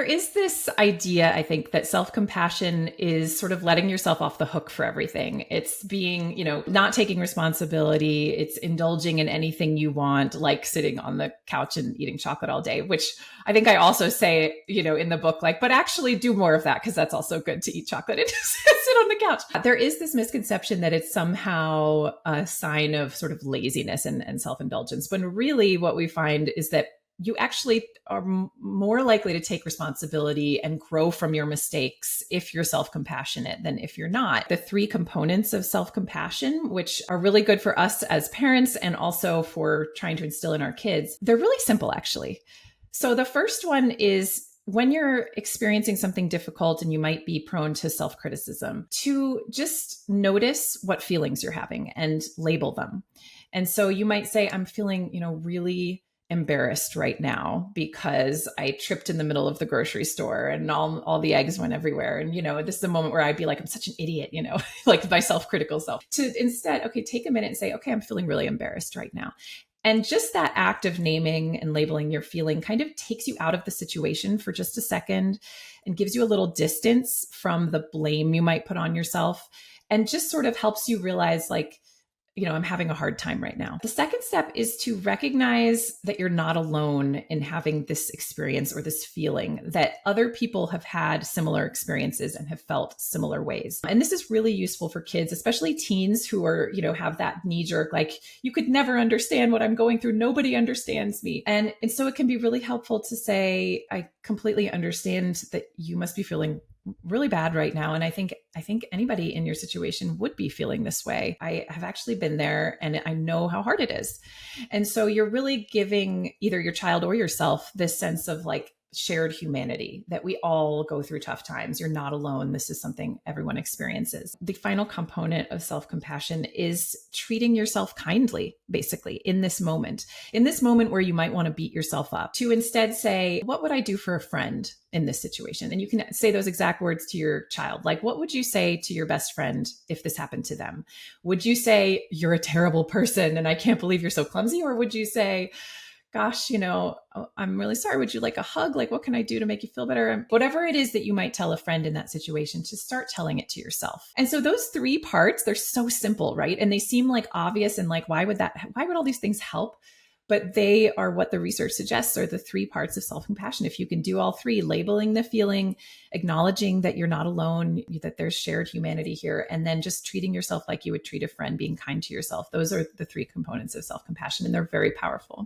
there is this idea, I think, that self-compassion is sort of letting yourself off the hook for everything. It's being, not taking responsibility. It's indulging in anything you want, like sitting on the couch and eating chocolate all day, which I think I also say, in the book, but actually do more of that because that's also good to eat chocolate and just sit on the couch. There is this misconception that it's somehow a sign of sort of laziness and self-indulgence, when really what we find is that you actually are more likely to take responsibility and grow from your mistakes if you're self-compassionate than if you're not. The three components of self-compassion, which are really good for us as parents and also for trying to instill in our kids, they're really simple, actually. So the first one is when you're experiencing something difficult and you might be prone to self-criticism, to just notice what feelings you're having and label them. And so you might say, I'm feeling, really embarrassed right now because I tripped in the middle of the grocery store and all the eggs went everywhere. And, this is the moment where I'd be like, I'm such an idiot, like my self-critical self. To instead, okay, take a minute and say, okay, I'm feeling really embarrassed right now. And just that act of naming and labeling your feeling kind of takes you out of the situation for just a second and gives you a little distance from the blame you might put on yourself, and just sort of helps you realize I'm having a hard time right now. The second step is to recognize that you're not alone in having this experience or this feeling, that other people have had similar experiences and have felt similar ways. And this is really useful for kids, especially teens who are, have that knee jerk, you could never understand what I'm going through. Nobody understands me. And so it can be really helpful to say, I completely understand that you must be feeling really bad right now. And I think anybody in your situation would be feeling this way. I have actually been there and I know how hard it is. And so you're really giving either your child or yourself this sense of shared humanity, that we all go through tough times. You're not alone. This is something everyone experiences. The final component of self-compassion is treating yourself kindly, basically, in this moment where you might want to beat yourself up, to instead say, what would I do for a friend in this situation? And you can say those exact words to your child. What would you say to your best friend if this happened to them? Would you say, you're a terrible person and I can't believe you're so clumsy? Or would you say, gosh, I'm really sorry. Would you like a hug? What can I do to make you feel better? Whatever it is that you might tell a friend in that situation, just start telling it to yourself. And so those three parts, they're so simple, right? And they seem obvious and why would all these things help? But they are what the research suggests are the three parts of self-compassion. If you can do all three, labeling the feeling, acknowledging that you're not alone, that there's shared humanity here, and then just treating yourself like you would treat a friend, being kind to yourself. Those are the three components of self-compassion, and they're very powerful.